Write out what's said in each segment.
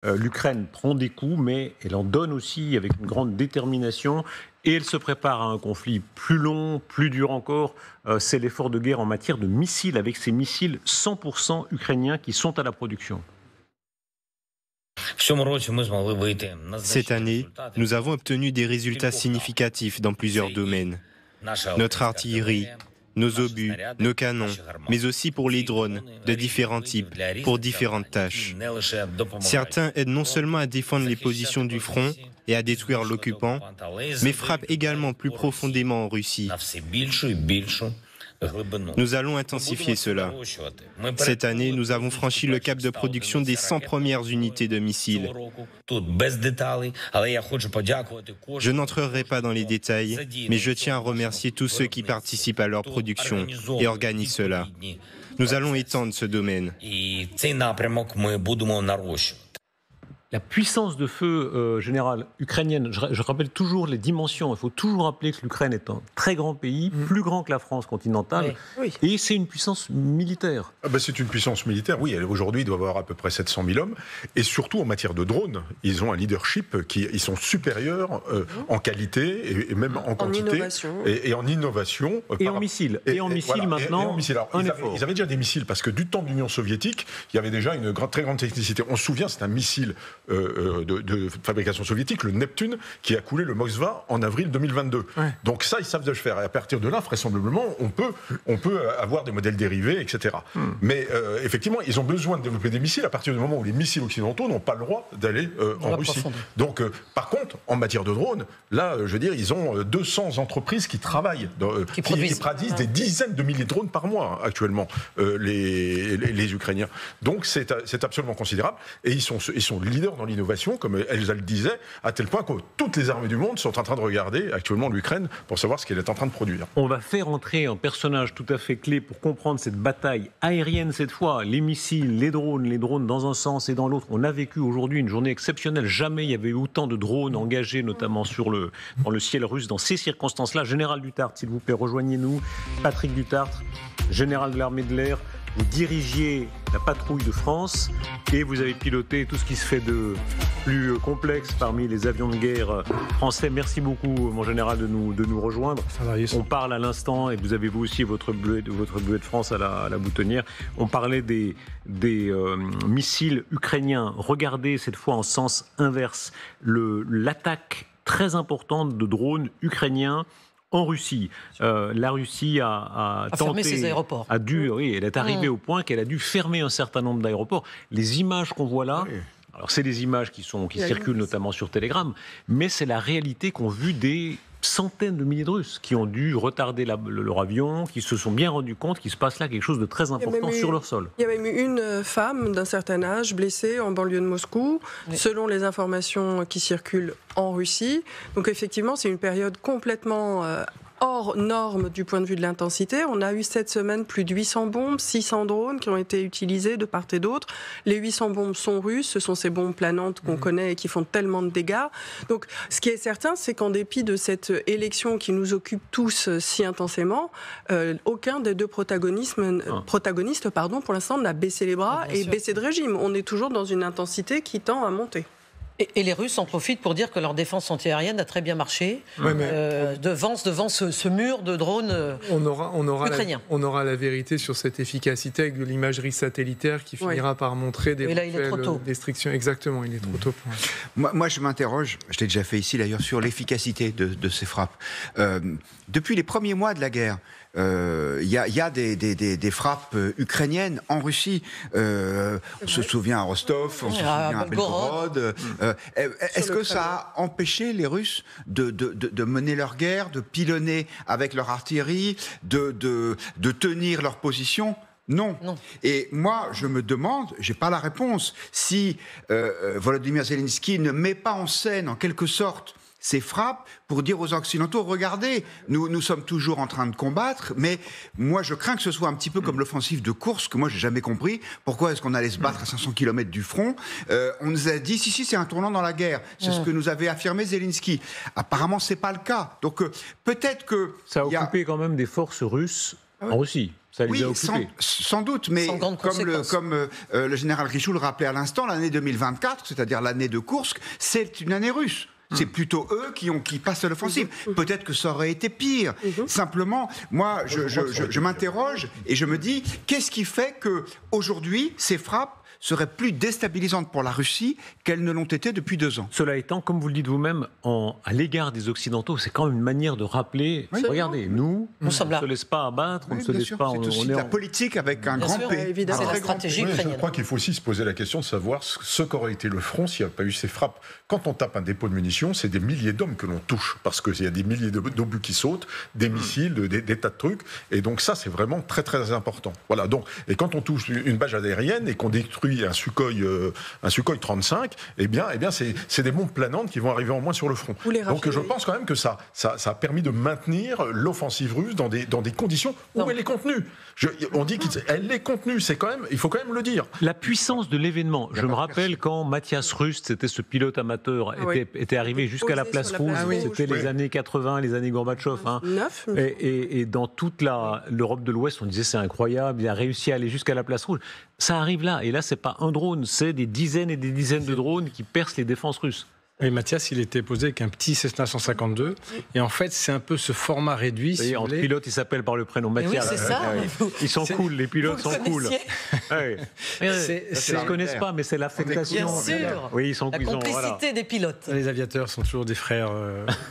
L'Ukraine prend des coups, mais elle en donne aussi avec une grande détermination. Et elle se prépare à un conflit plus long, plus dur encore. C'est l'effort de guerre en matière de missiles, avec ces missiles 100% ukrainiens qui sont à la production. Cette année, nous avons obtenu des résultats significatifs dans plusieurs domaines. Notre artillerie, nos obus, nos canons, mais aussi pour les drones de différents types, pour différentes tâches. Certains aident non seulement à défendre les positions du front et à détruire l'occupant, mais frappent également plus profondément en Russie. Nous allons intensifier cela. Cette année, nous avons franchi le cap de production des 100 premières unités de missiles. Je n'entrerai pas dans les détails, mais je tiens à remercier tous ceux qui participent à leur production et organisent cela. Nous allons étendre ce domaine. La puissance de feu générale ukrainienne, je rappelle toujours les dimensions. Il faut toujours rappeler que l'Ukraine est un très grand pays, plus grand que la France continentale, et c'est une puissance militaire. C'est une puissance militaire, oui. Aujourd'hui, il doit avoir à peu près 700 000 hommes. Et surtout, en matière de drones, ils ont un leadership ils sont supérieurs en qualité et même en quantité. Et en innovation. Et en missiles. Et en missiles maintenant, ils avaient déjà des missiles, parce que du temps de l'Union soviétique, il y avait déjà une très grande technicité. On se souvient, c'est un missile de fabrication soviétique, le Neptune, qui a coulé le Moskva en avril 2022. Donc ça, ils savent de le faire. Et à partir de là, vraisemblablement, on peut avoir des modèles dérivés, etc. Mais effectivement, ils ont besoin de développer des missiles à partir du moment où les missiles occidentaux n'ont pas le droit d'aller en Russie. Donc, par contre, en matière de drones, là, je veux dire, ils ont 200 entreprises qui travaillent, qui produisent des dizaines de milliers de drones par mois, actuellement, les Ukrainiens. Donc, c'est absolument considérable. Et ils sont leaders dans l'innovation, comme Elsa le disait, à tel point que toutes les armées du monde sont en train de regarder actuellement l'Ukraine pour savoir ce qu'elle est en train de produire. On va faire entrer un personnage tout à fait clé pour comprendre cette bataille aérienne cette fois. Les missiles, les drones dans un sens et dans l'autre. On a vécu aujourd'hui une journée exceptionnelle. Jamais il y avait eu autant de drones engagés, notamment dans le ciel russe, dans ces circonstances-là. Général Dutartre, s'il vous plaît, rejoignez-nous. Patrick Dutartre, général de l'armée de l'air. Vous dirigiez la patrouille de France et vous avez piloté tout ce qui se fait de plus complexe parmi les avions de guerre français. Merci beaucoup, mon général, de nous rejoindre. On parle à l'instant, et vous avez vous aussi votre bleuet de France à la boutonnière. On parlait des missiles ukrainiens. Regardez cette fois en sens inverse l'attaque très importante de drones ukrainiens en Russie. La Russie a tenté, fermé ses aéroports. Elle est arrivée au point qu'elle a dû fermer un certain nombre d'aéroports. Les images qu'on voit là, alors c'est des images qui circulent notamment sur Telegram, mais c'est la réalité qu'ont vu des centaines de milliers de Russes qui ont dû retarder leur avion, qui se sont bien rendus compte qu'il se passe là quelque chose de très important sur leur sol. Il y a même eu une femme d'un certain âge blessée en banlieue de Moscou, selon les informations qui circulent en Russie. Donc effectivement, c'est une période complètement hors norme du point de vue de l'intensité. On a eu cette semaine plus de 800 bombes, 600 drones qui ont été utilisés de part et d'autre. Les 800 bombes sont russes, ce sont ces bombes planantes qu'on connaît et qui font tellement de dégâts. Donc ce qui est certain, c'est qu'en dépit de cette élection qui nous occupe tous si intensément, aucun des deux protagonistes, pour l'instant, n'a baissé les bras et baissé de régime. On est toujours dans une intensité qui tend à monter. Et les Russes en profitent pour dire que leur défense antiaérienne a très bien marché devant ce mur de drones ukrainiens. On aura la vérité sur cette efficacité avec de l'imagerie satellitaire qui finira par montrer des destructions. Exactement, il est trop tôt. Moi, je m'interroge, je l'ai déjà fait ici d'ailleurs, sur l'efficacité de ces frappes. Depuis les premiers mois de la guerre, il y a des frappes ukrainiennes en Russie. On se souvient à Rostov, on se souvient à Belgorod. Est-ce que ça a empêché les Russes de mener leur guerre, de pilonner avec leur artillerie, de tenir leur position ? Non. Et moi, je me demande, j'ai pas la réponse, si Volodymyr Zelensky ne met pas en scène, en quelque sorte, ces frappes pour dire aux Occidentaux, regardez, nous sommes toujours en train de combattre, mais moi je crains que ce soit un petit peu comme l'offensive de Koursk, que moi j'ai jamais compris. Pourquoi est-ce qu'on allait se battre à 500 km du front ? On nous a dit, si, c'est un tournant dans la guerre. C'est ce que nous avait affirmé Zelensky. Apparemment, c'est pas le cas. Donc peut-être que... Ça a occupé quand même des forces russes en Russie. Ça les a occupés. Sans doute, mais comme le général Richoul le rappelait à l'instant, l'année 2024, c'est-à-dire l'année de Koursk, c'est une année russe. C'est plutôt eux qui passent à l'offensive. Peut-être que ça aurait été pire. Simplement, moi, je m'interroge et je me dis, qu'est-ce qui fait qu'aujourd'hui, ces frappes seraient plus déstabilisantes pour la Russie qu'elles ne l'ont été depuis 2 ans. Cela étant, comme vous le dites vous-même, à l'égard des Occidentaux, c'est quand même une manière de rappeler, regardez, nous, on ne se laisse pas abattre, on ne se laisse pas... C'est aussi de la politique avec un grand P. Évidemment, c'est la stratégie ukrainienne. Je crois qu'il faut aussi se poser la question de savoir ce qu'aurait été le front s'il n'y avait pas eu ces frappes. Quand on tape un dépôt de munitions, c'est des milliers d'hommes que l'on touche, parce qu'il y a des milliers d'obus qui sautent, des missiles, des tas de trucs, et donc ça, c'est vraiment très très important. Voilà, donc, et quand on touche une base aérienne et qu'on détruit un Sukhoi 35, eh bien c'est des bombes planantes qui vont arriver en moins sur le front. Donc je pense quand même que ça a permis de maintenir l'offensive russe dans des conditions où elle est contenue. On dit qu'elle est contenue, il faut quand même le dire. La puissance de l'événement. Je me rappelle quand Mathias Rust, c'était ce pilote amateur, était arrivé jusqu'à la place rouge. C'était les années 80, les années Gorbatchev. Et dans toute l'Europe de l'Ouest, on disait c'est incroyable, il a réussi à aller jusqu'à la place rouge. Ça arrive là, et là c'est pas un drone, c'est des dizaines et des dizaines de drones qui percent les défenses russes. Et Mathias, il était posé avec un petit Cessna 152. Et en fait, c'est un peu ce format réduit. Si en pilote, il s'appelle par le prénom Mathias. Oui, c'est ça. Ils sont cool, les pilotes sont cool. Ils ne se connaissent pas, mais c'est l'affectation. Bien sûr. Oui, la complicité des pilotes. Les aviateurs sont toujours des frères,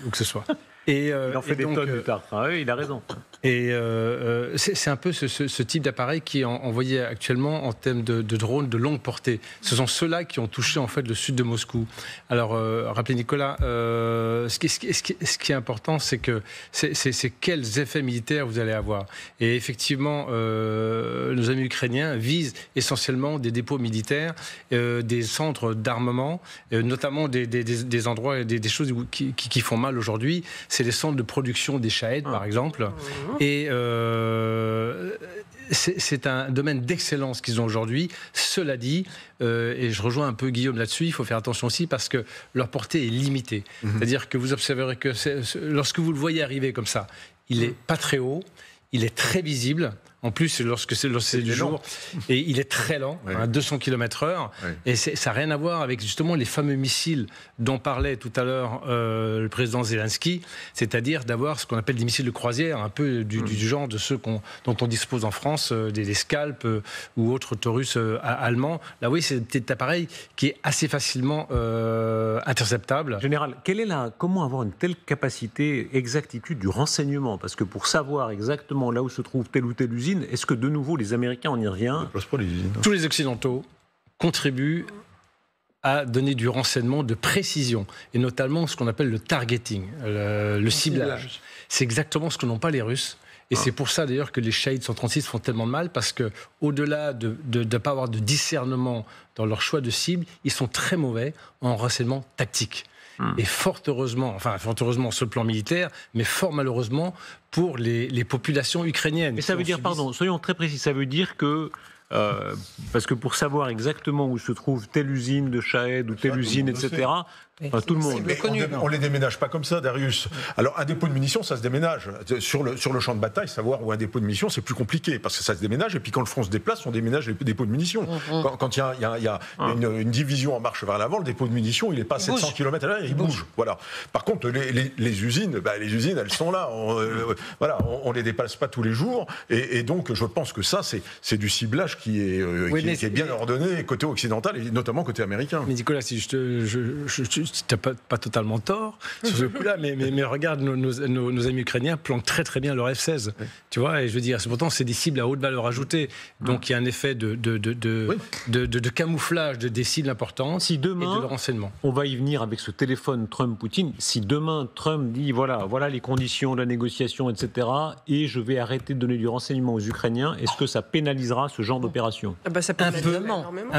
où que ce soit. Il en fait des tonnes du tard. Oui, il a raison. Et c'est un peu ce type d'appareil qui est envoyé actuellement en termes de drones de longue portée. Ce sont ceux-là qui ont touché en fait le sud de Moscou. Alors, rappelez Nicolas, ce qui est important, c'est quels effets militaires vous allez avoir. Et effectivement, nos amis ukrainiens visent essentiellement des dépôts militaires, des centres d'armement, notamment des endroits, des choses qui font mal aujourd'hui. C'est les centres de production des Shahed, par exemple. Et c'est un domaine d'excellence qu'ils ont aujourd'hui. Cela dit, et je rejoins un peu Guillaume là-dessus, il faut faire attention aussi parce que leur portée est limitée. C'est-à-dire que vous observerez que lorsque vous le voyez arriver comme ça, il n'est pas très haut, il est très visible. En plus, lorsque c'est du jour, et il est très lent, 200 km/h, et ça n'a rien à voir avec justement les fameux missiles dont parlait tout à l'heure le président Zelensky, c'est-à-dire d'avoir ce qu'on appelle des missiles de croisière, un peu du genre de ceux dont on dispose en France, des Scalp ou autres Taurus allemands. Là, oui, c'est un petit appareil qui est assez facilement interceptable. Général, comment avoir une telle capacité, exactitude du renseignement? Parce que pour savoir exactement là où se trouve telle ou telle usine, est-ce que de nouveau les Américains, on n'y rien? Tous les Occidentaux contribuent à donner du renseignement de précision, et notamment ce qu'on appelle le targeting, le ciblage. C'est exactement ce que n'ont pas les Russes. Et c'est pour ça d'ailleurs que les Shahed 136 font tellement de mal, parce que au-delà de ne pas avoir de discernement dans leur choix de cible, ils sont très mauvais en renseignement tactique. Et fort heureusement sur le plan militaire, mais fort malheureusement pour les populations ukrainiennes. Mais ça veut dire, soyons très précis, ça veut dire que parce que pour savoir exactement où se trouve telle usine de Shahed ou telle usine, etc., tout le monde. On les déménage pas comme ça, Darius. Alors un dépôt de munitions, ça se déménage. Sur le champ de bataille, savoir où un dépôt de munitions, c'est plus compliqué parce que ça se déménage. Et puis quand le front se déplace, on déménage les dépôts de munitions. Quand il y a une division en marche vers l'avant, le dépôt de munitions, il est pas à 700 km/h, il bouge. Voilà. Par contre, les usines, elles sont là. On les dépasse pas tous les jours. Et donc, je pense que ça, c'est du ciblage qui est bien ordonné côté occidental et notamment côté américain. Mais Nicolas, si tu n'as pas totalement tort sur ce coup-là, mais regarde, nos amis ukrainiens planquent très très bien leur F-16. Tu vois, et je veux dire, pourtant, c'est des cibles à haute valeur ajoutée. Donc il y a un effet de camouflage des cibles importantes et de renseignement. On va y venir avec ce téléphone Trump-Poutine. Si demain Trump dit voilà les conditions de la négociation, etc., et je vais arrêter de donner du renseignement aux Ukrainiens, est-ce que ça pénalisera ce genre d'opération? Ça peut énormément.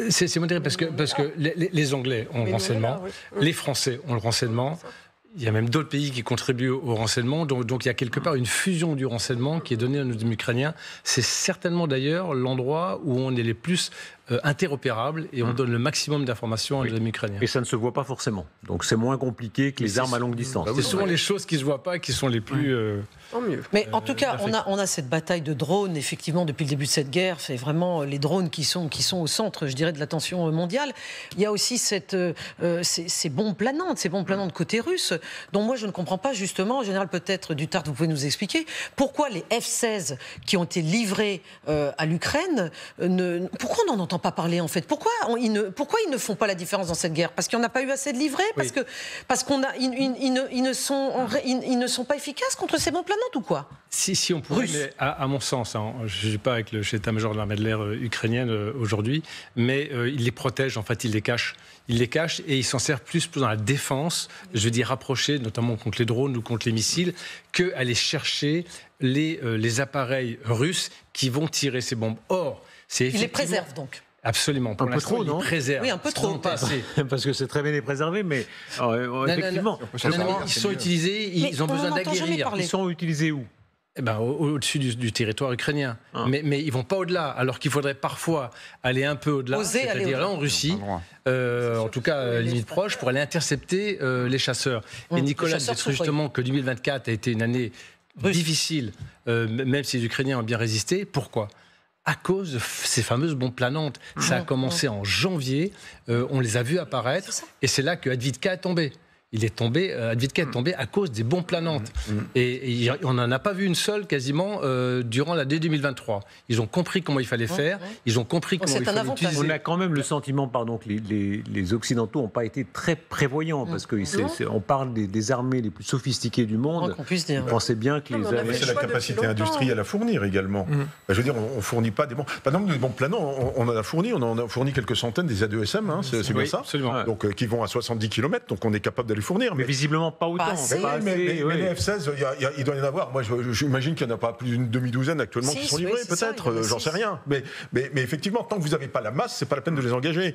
C'est modéré parce que les Anglais ont le renseignement, les Français ont le renseignement. Il y a même d'autres pays qui contribuent au renseignement, donc il y a quelque part une fusion du renseignement qui est donnée à nos Ukrainiens. C'est certainement d'ailleurs l'endroit où on est les plus interopérables et on donne le maximum d'informations à nos amis ukrainiens. Et ça ne se voit pas forcément. Donc c'est moins compliqué que les armes à longue distance. C'est souvent les choses qui ne se voient pas qui sont les plus... mieux. Mais en tout cas, on a cette bataille de drones, effectivement, depuis le début de cette guerre. C'est vraiment les drones qui sont au centre, je dirais, de l'attention mondiale. Il y a aussi ces bombes planantes côté russe, dont moi je ne comprends pas justement. En général, peut-être Duterte, vous pouvez nous expliquer pourquoi les F-16 qui ont été livrés à l'Ukraine, pourquoi on n'en entend pas parler en fait? Pourquoi ils ne font pas la différence dans cette guerre? Parce qu'il n'y en a pas eu assez de livrés? Parce qu'ils ne sont pas efficaces contre ces bombes planantes ou quoi? Si on pourrait, mais à mon sens, je ne suis pas avec le chef d'état-major de l'armée de l'air ukrainienne aujourd'hui, mais il les protège, en fait, il les cache. Il les cache et il s'en sert plus dans la défense, je veux dire rapprocher, notamment contre les drones ou contre les missiles, qu'aller chercher les appareils russes qui vont tirer ces bombes. Or, il les préserve donc. Absolument. Un peu trop, non? Oui, un peu trop. Pas assez. Parce que c'est très bien les préserver, mais effectivement. Ils sont utilisés, ils ont besoin d'aguerrir. Ils sont utilisés où? Au-dessus du territoire ukrainien. Mais ils ne vont pas au-delà, alors qu'il faudrait parfois aller un peu au-delà, c'est-à-dire là en Russie, en tout cas limite proche, pour aller intercepter les chasseurs. Et Nicolas disait justement que 2024 a été une année difficile, même si les Ukrainiens ont bien résisté. Pourquoi ? À cause de ces fameuses bombes planantes. Ça a commencé en janvier, on les a vus apparaître, et c'est là que Advitka est tombé. Advitka est tombé à cause des bombes planantes. Et on n'en a pas vu une seule quasiment durant l'année 2023. Ils ont compris comment il fallait faire, ils ont compris comment il fallait utiliser. On a quand même le sentiment, que les Occidentaux n'ont pas été très prévoyants, parce qu'on parle des armées les plus sophistiquées du monde. On pensait bien que c'est la capacité industrielle à fournir également. Je veux dire, on ne fournit pas des bombes. Par exemple, des bombes planantes, on en a fourni quelques centaines des A2SM, c'est bien ça. Absolument. Donc, qui vont à 70 km, donc on est capable d'aller fournir. Mais visiblement pas autant. Mais les F-16, il doit y en avoir. Moi, j'imagine qu'il n'y en a pas plus d'une demi-douzaine actuellement qui sont livrés, peut-être. J'en sais rien. Mais effectivement, tant que vous n'avez pas la masse, c'est pas la peine de les engager.